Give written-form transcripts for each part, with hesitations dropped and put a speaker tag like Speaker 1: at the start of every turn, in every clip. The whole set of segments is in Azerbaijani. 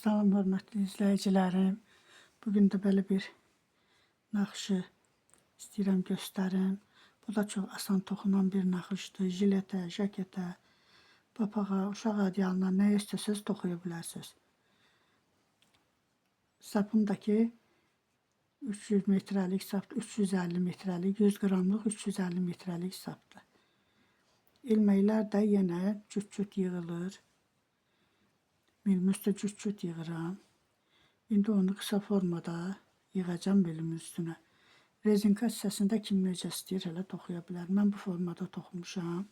Speaker 1: Salam hörmətli izləyicilərim. Bugün də belə bir naxışı istəyirəm göstərim. Bu da çox asan toxunan bir naxışdır. Jiletə, jaketə, papağa, uşaq adyalına nə istəsəz toxuya bilərsiniz. Sapımdakı 300 metrəlik sapdır, 350 metrəlik, 100 qramlıq 350 metrəlik sapdır. İlməklər də yenə cüt-cüt yığılır. Milimin üstə cüt-cüt yığıram. İndi onu qısa formada yığacam milimin üstünə. Rezinka hissəsində kim necə istəyir elə toxuya bilər. Mən bu formada toxumuşam.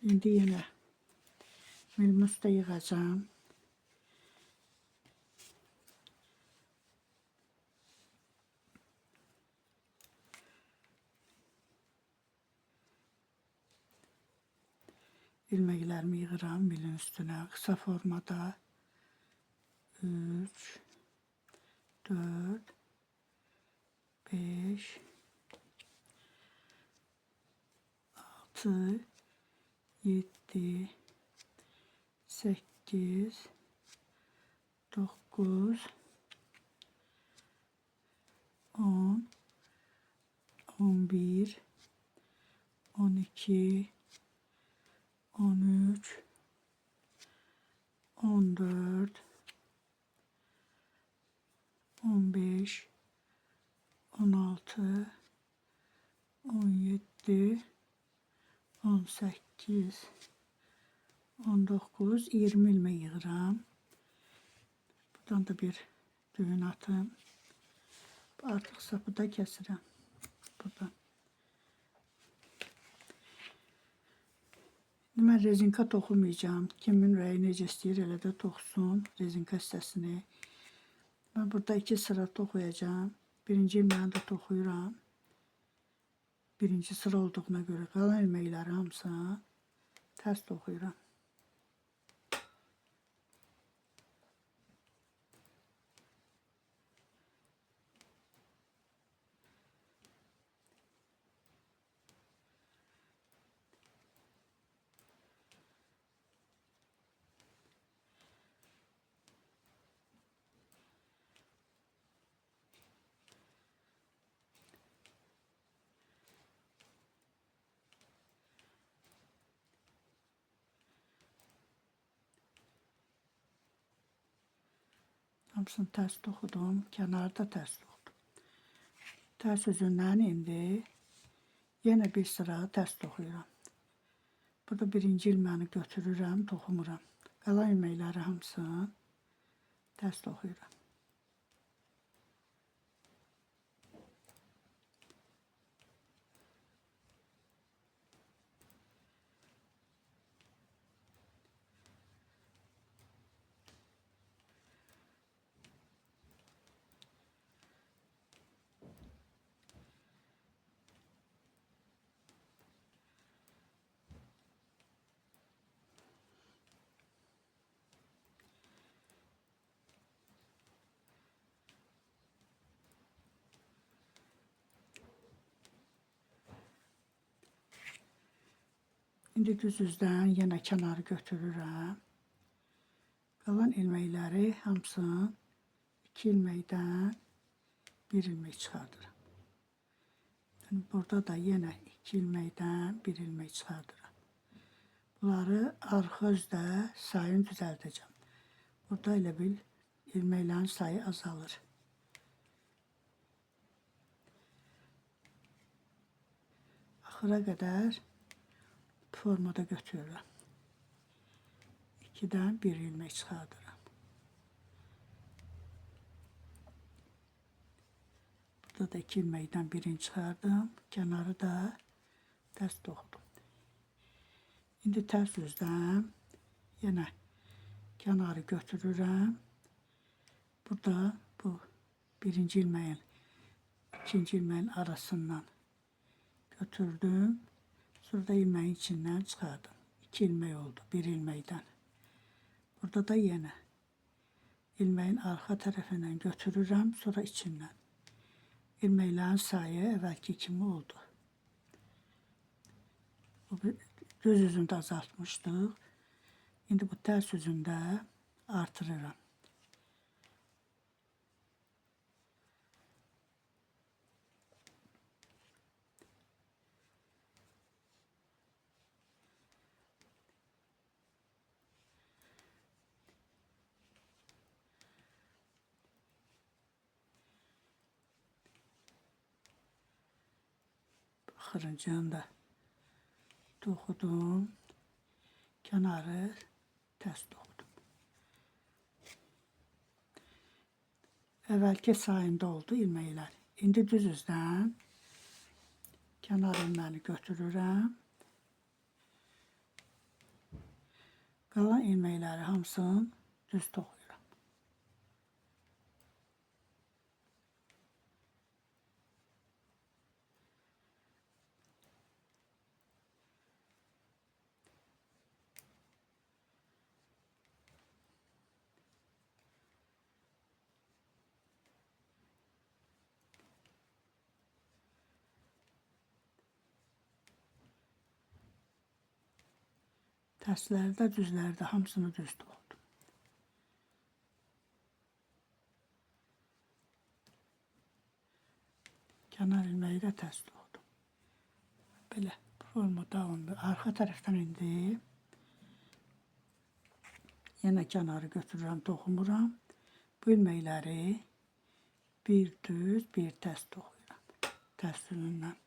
Speaker 1: İndi yenə milimin üstə yığacam. İlməklərimi yığıram milin üstünə. Qısa formada 3, 4, 5, 6, 7, 8, 9, 10, 11, 12, 13, 14, 15, 16, 17, 18, 19, 20 ilmek yığıram. Buradan da bir düğün atım. Artıq sapı da kəsirəm. Buradan. Mən rezinka toxumayacağım. Kimin ürəyi necə istəyir elə də toxusun rezinka hissəsini. Mən burada 2 sıra toxuyacağım. Birinci ilməyini də toxuyuram. Birinci sıra olduğuna görə qalan ilməkləri hamısını tərs toxuyuram. Hamısını tərs toxudum. Kənarı da tərs toxudum. Tərs üzündən indi yenə bir sıra tərs toxuyuram. Burada birinci ilməni götürürəm, toxumuram. Qalan ilməkləri hamısını tərs toxuyuram. İndi düz üzdən yenə kənarı götürürəm. Qalan ilməkləri hamısını 2 ilməkdən 1 ilmək çıxardıram. Yəni burada da yenə 2 ilməkdən 1 ilmək çıxardıram. Bunları arxa üzdə sayını düzəldəcəm. Burada elə bil ilməklərin sayı azalır. Axıra qədər formada götürürəm. 2'dən 1 ilmek çıxardıram. Burada da 2 ilməkdən birini çıxardım. Kənarı da tərs toxudum. İndi tərs üzdən yenə kənarı götürürəm. Burada bu birinci ilməyin ikinci ilməyin arasından götürdüm. Sonra ilməyin içindən çıxardım. 2 ilmək oldu bir ilməkdən. Burada da yenə ilməyin arxa tərəfindən götürürəm, sonra içindən. İlməklərin sayı əvvəlki kimi oldu. Bu düz üzündə azaltmışdıq. İndi bu tərs üzündə artırıram. Axırıncını da toxudum. Kənarı tərs toxudum. Əvvəlki sayında oldu ilməklər. İndi düz üzdən kənar ilməni götürürəm. Qalan ilməkləri hamısını düz toxuyuram. Tərsləri də, düzləri də hamısını düz toxudum. Kənar ilməyi də tərs toxudum. Belə formada oldu. Arxa tərəfdən indi yenə kənarı götürürəm, toxumuram. Bu ilməkləri bir düz, bir tərs toxuyuram. Tərs yönündən.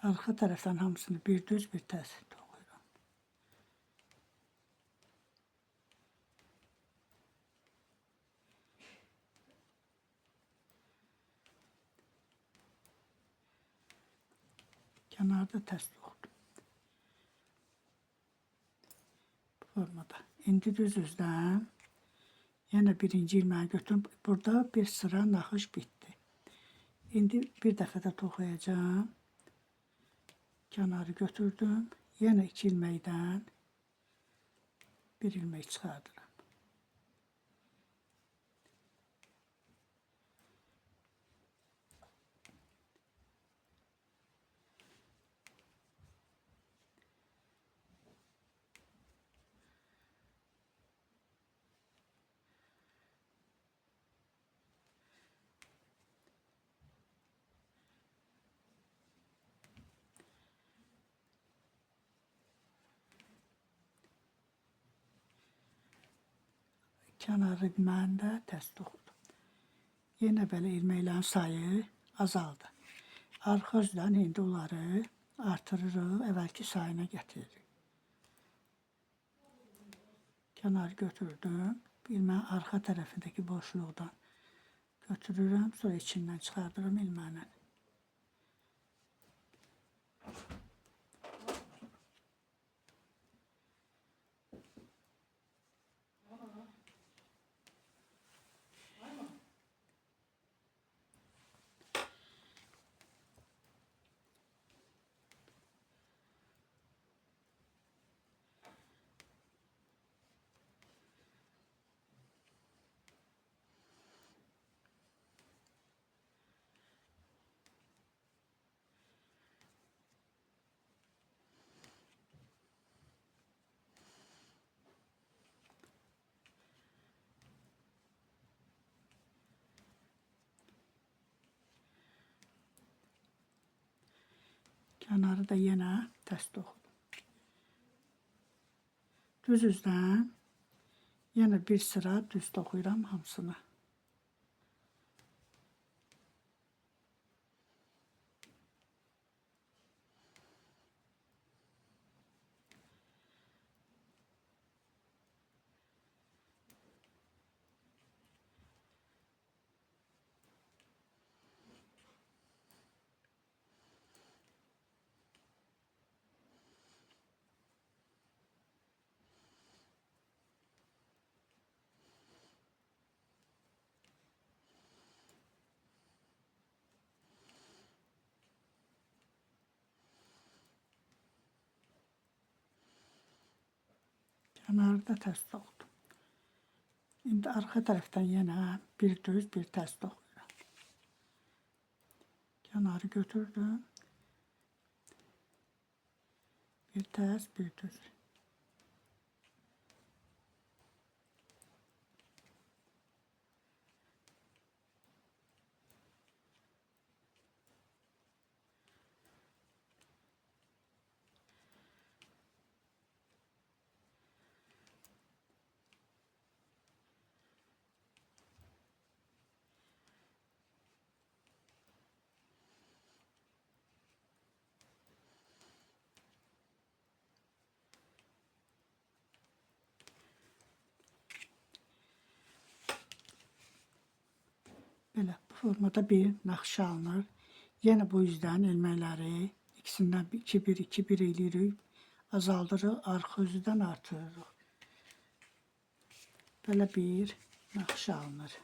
Speaker 1: Arxa tərəfdən hamısını bir düz, bir tərs toxuyuram. Kənarda tərs toxudum. Bu formada. İndi düz üzdən yenə birinci ilməyi götürüb, burada bir sıra naxış bitdi. İndi bir dəfə də toxuyacağım. Kənarı götürdüm. Yenə 2 ilməkdən bir ilmək çıxardıram. Kənarı ilməni də tərs toxudum. Yenə belə ilməklərin sayı azaldı. Arxa üzdən indi onları artırırıq, əvvəlki sayına gətiririk. Kənarı götürdüm. İlmənin arxa tərəfindəki boşluqdan götürürəm, sonra içindən çıxardırım ilməni. Kənarı da yenə tərs toxudum. Düz üzdən yenə bir sıra düz toxuyuram hamısını. Kənarı da tərs toxudum. İndi arxa tərəfdən yenə bir düz, bir tərs toxuyuram. Kənarı götürdüm. Bir tərs, bir düz. Belə bu formada bir naxışa alınır. Yenə bu üzdən ilməkləri ikisindən 2-1 eləyirik. Azaldırıq, arxa üzüdən artırırıq. Belə bir naxışa alınır.